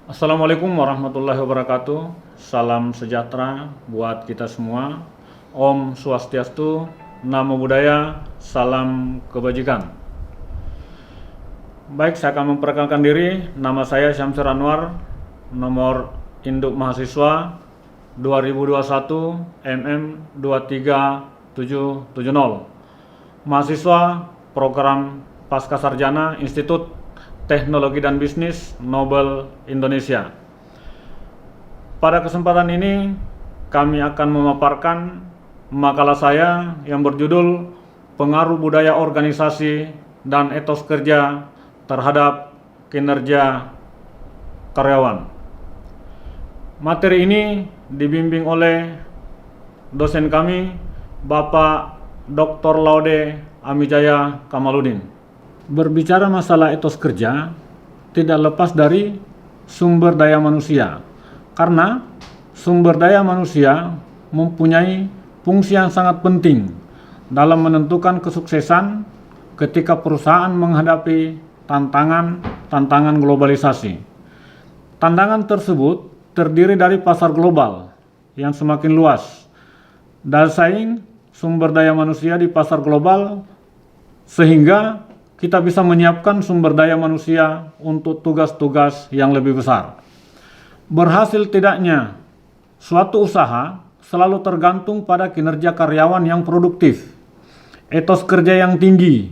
Assalamualaikum warahmatullahi wabarakatuh. Salam sejahtera buat kita semua. Om Swastiastu, Namo Buddhaya, salam kebajikan. Baik, saya akan memperkenalkan diri. Nama saya Syamsur Anwar, nomor induk mahasiswa 2021 MM 23770. Mahasiswa program Pasca Sarjana Institut Teknologi dan Bisnis Nobel Indonesia. Pada kesempatan ini kami akan memaparkan makalah saya yang berjudul Pengaruh Budaya Organisasi dan Etos Kerja terhadap Kinerja Karyawan. Materi ini dibimbing oleh dosen kami, Bapak Dr. Laude Amijaya Kamaludin. Berbicara masalah etos kerja tidak lepas dari sumber daya manusia, karena sumber daya manusia mempunyai fungsi yang sangat penting dalam menentukan kesuksesan ketika perusahaan menghadapi tantangan globalisasi. Tantangan tersebut terdiri dari pasar global yang semakin luas, daya saing sumber daya manusia di pasar global, sehingga kita bisa menyiapkan sumber daya manusia untuk tugas-tugas yang lebih besar. Berhasil tidaknya suatu usaha selalu tergantung pada kinerja karyawan yang produktif, etos kerja yang tinggi,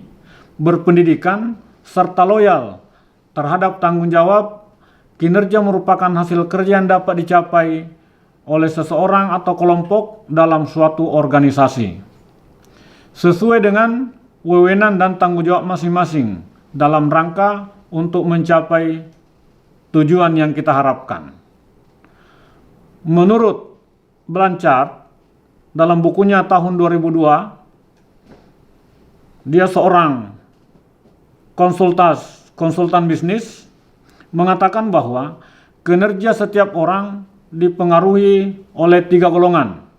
berpendidikan, serta loyal terhadap tanggung jawab. Kinerja merupakan hasil kerja yang dapat dicapai oleh seseorang atau kelompok dalam suatu organisasi, sesuai dengan wewenang dan tanggung jawab masing-masing dalam rangka untuk mencapai tujuan yang kita harapkan. Menurut Blanchard, dalam bukunya tahun 2002, dia seorang konsultan bisnis, mengatakan bahwa kinerja setiap orang dipengaruhi oleh 3 golongan.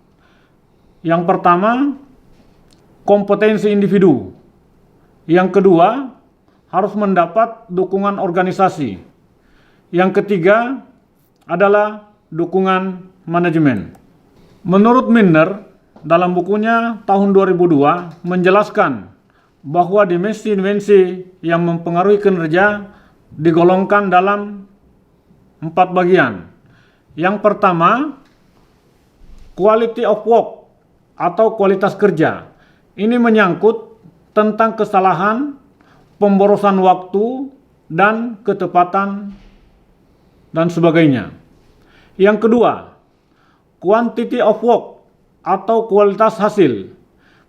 Yang pertama, kompetensi individu. Yang kedua, harus mendapat dukungan organisasi. Yang ketiga adalah dukungan manajemen. Menurut Minner, dalam bukunya tahun 2002 menjelaskan bahwa dimensi yang mempengaruhi kinerja digolongkan dalam 4 bagian. Yang pertama, quality of work atau kualitas kerja. Ini menyangkut tentang kesalahan, pemborosan waktu, dan ketepatan, dan sebagainya. Yang kedua, quantity of work atau kualitas hasil,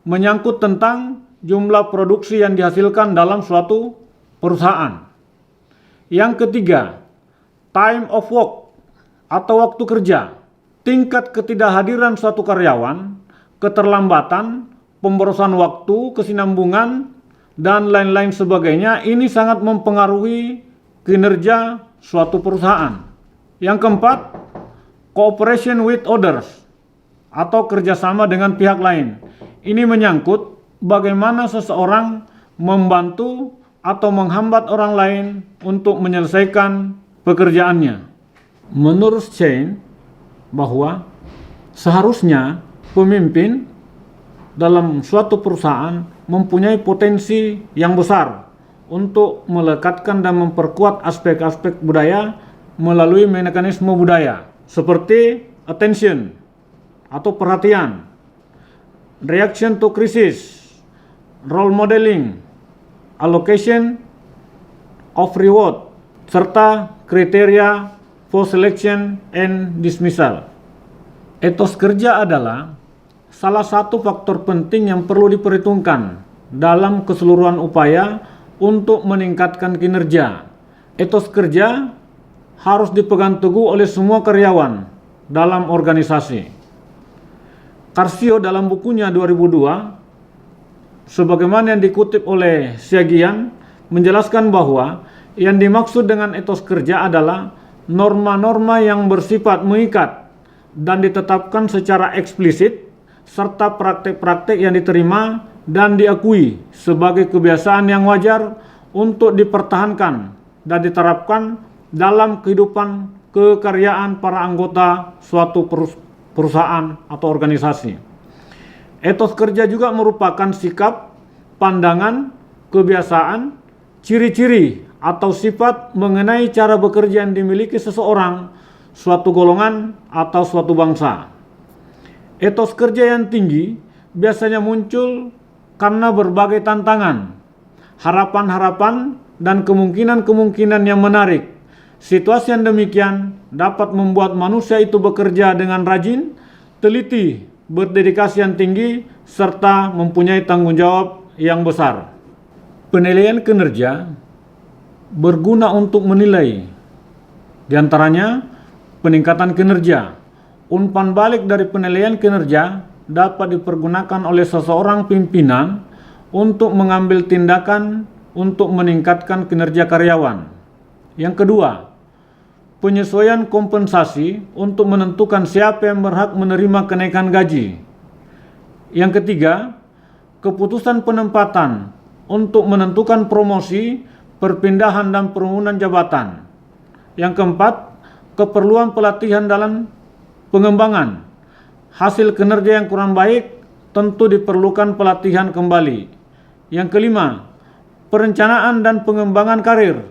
menyangkut tentang jumlah produksi yang dihasilkan dalam suatu perusahaan. Yang ketiga, time of work atau waktu kerja, tingkat ketidakhadiran suatu karyawan, keterlambatan, pemborosan waktu, kesinambungan, dan lain-lain sebagainya. Ini sangat mempengaruhi kinerja suatu perusahaan. Yang keempat, cooperation with others atau kerjasama dengan pihak lain. Ini menyangkut bagaimana seseorang membantu atau menghambat orang lain untuk menyelesaikan pekerjaannya. Menurut Shane, bahwa seharusnya pemimpin dalam suatu perusahaan mempunyai potensi yang besar untuk melekatkan dan memperkuat aspek-aspek budaya melalui mekanisme budaya seperti attention atau perhatian, reaction to crisis, role modeling, allocation of reward, serta kriteria for selection and dismissal. Etos kerja adalah salah satu faktor penting yang perlu diperhitungkan dalam keseluruhan upaya untuk meningkatkan kinerja. Etos kerja harus dipegang teguh oleh semua karyawan dalam organisasi. Karsio dalam bukunya 2002, sebagaimana yang dikutip oleh Siagian, menjelaskan bahwa yang dimaksud dengan etos kerja adalah norma-norma yang bersifat mengikat dan ditetapkan secara eksplisit, serta praktek-praktek yang diterima dan diakui sebagai kebiasaan yang wajar untuk dipertahankan dan diterapkan dalam kehidupan kekaryaan para anggota suatu perusahaan atau organisasi. Etos kerja juga merupakan sikap, pandangan, kebiasaan, ciri-ciri atau sifat mengenai cara bekerja yang dimiliki seseorang, suatu golongan, atau suatu bangsa. Etos kerja yang tinggi biasanya muncul karena berbagai tantangan, harapan-harapan, dan kemungkinan-kemungkinan yang menarik. Situasi yang demikian dapat membuat manusia itu bekerja dengan rajin, teliti, berdedikasi yang tinggi, serta mempunyai tanggung jawab yang besar. Penilaian kinerja berguna untuk menilai, di antaranya peningkatan kinerja. Umpan balik dari penilaian kinerja dapat dipergunakan oleh seseorang pimpinan untuk mengambil tindakan untuk meningkatkan kinerja karyawan. Yang kedua, penyesuaian kompensasi untuk menentukan siapa yang berhak menerima kenaikan gaji. Yang ketiga, keputusan penempatan untuk menentukan promosi, perpindahan, dan penurunan jabatan. Yang keempat, keperluan pelatihan dalam pengembangan. Hasil kinerja yang kurang baik tentu diperlukan pelatihan kembali. Yang kelima, perencanaan dan pengembangan karir.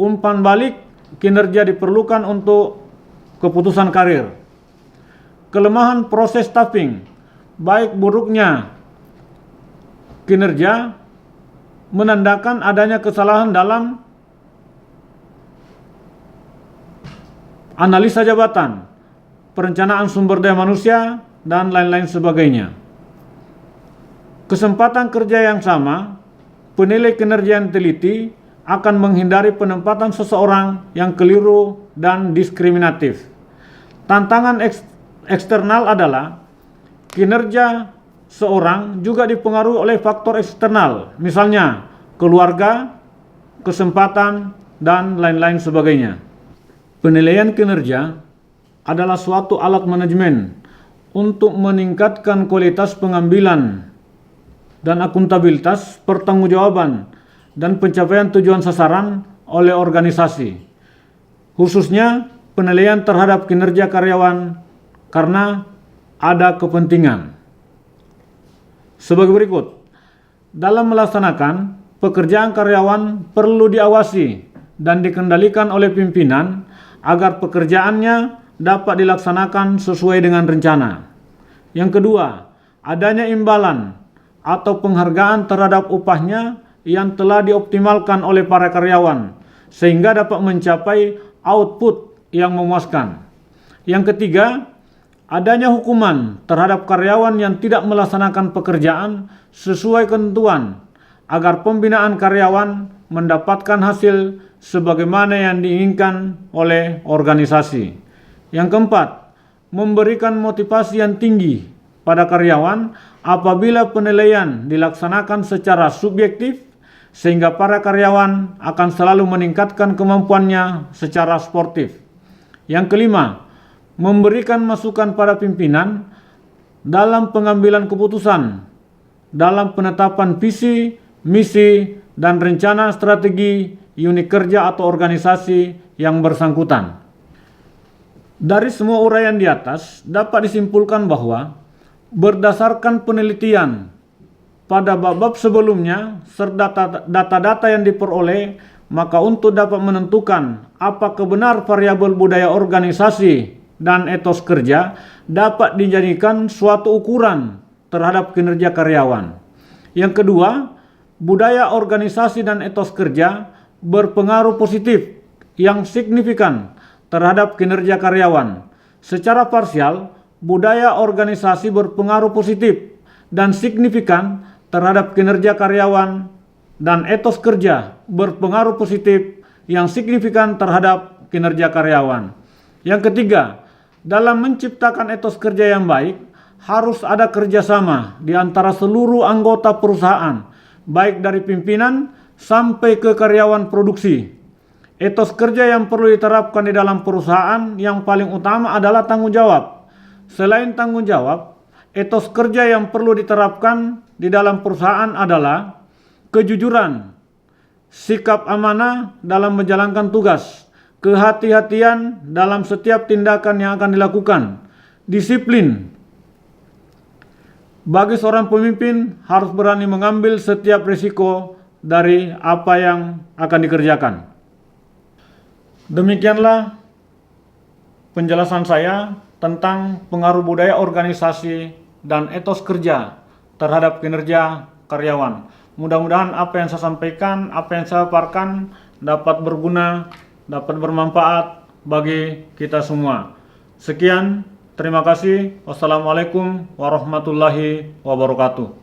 Umpan balik kinerja diperlukan untuk keputusan karir. Kelemahan proses staffing, baik buruknya kinerja menandakan adanya kesalahan dalam analisa jabatan, perencanaan sumber daya manusia, dan lain-lain sebagainya. Kesempatan kerja yang sama, penilai kinerja yang teliti akan menghindari penempatan seseorang yang keliru dan diskriminatif. Tantangan eksternal adalah kinerja seorang juga dipengaruhi oleh faktor eksternal, misalnya keluarga, kesempatan, dan lain-lain sebagainya. Penilaian kinerja adalah suatu alat manajemen untuk meningkatkan kualitas pengambilan dan akuntabilitas, pertanggungjawaban, dan pencapaian tujuan sasaran oleh organisasi, khususnya penilaian terhadap kinerja karyawan karena ada kepentingan. Sebagai berikut, dalam melaksanakan pekerjaan karyawan perlu diawasi dan dikendalikan oleh pimpinan agar pekerjaannya dapat dilaksanakan sesuai dengan rencana. Yang kedua, adanya imbalan atau penghargaan terhadap upahnya yang telah dioptimalkan oleh para karyawan sehingga dapat mencapai output yang memuaskan. Yang ketiga, adanya hukuman terhadap karyawan yang tidak melaksanakan pekerjaan sesuai ketentuan agar pembinaan karyawan mendapatkan hasil sebagaimana yang diinginkan oleh organisasi. Yang keempat, memberikan motivasi yang tinggi pada karyawan apabila penilaian dilaksanakan secara subjektif sehingga para karyawan akan selalu meningkatkan kemampuannya secara sportif. Yang kelima, memberikan masukan pada pimpinan dalam pengambilan keputusan, dalam penetapan visi, misi, dan rencana strategi unit kerja atau organisasi yang bersangkutan. Dari semua uraian di atas dapat disimpulkan bahwa berdasarkan penelitian pada bab-bab sebelumnya serta data-data yang diperoleh, maka untuk dapat menentukan apakah benar variabel budaya organisasi dan etos kerja dapat dijadikan suatu ukuran terhadap kinerja karyawan. Yang kedua, budaya organisasi dan etos kerja berpengaruh positif yang signifikan terhadap kinerja karyawan. Secara parsial, budaya organisasi berpengaruh positif dan signifikan terhadap kinerja karyawan, dan etos kerja berpengaruh positif yang signifikan terhadap kinerja karyawan. Yang ketiga, dalam menciptakan etos kerja yang baik, harus ada kerjasama di antara seluruh anggota perusahaan, baik dari pimpinan sampai ke karyawan produksi. Etos kerja yang perlu diterapkan di dalam perusahaan yang paling utama adalah tanggung jawab. Selain tanggung jawab, etos kerja yang perlu diterapkan di dalam perusahaan adalah kejujuran, sikap amanah dalam menjalankan tugas, kehati-hatian dalam setiap tindakan yang akan dilakukan, disiplin. Bagi seorang pemimpin harus berani mengambil setiap risiko dari apa yang akan dikerjakan. Demikianlah penjelasan saya tentang pengaruh budaya organisasi dan etos kerja terhadap kinerja karyawan. Mudah-mudahan apa yang saya sampaikan, apa yang saya paparkan dapat berguna, dapat bermanfaat bagi kita semua. Sekian, terima kasih. Wassalamualaikum warahmatullahi wabarakatuh.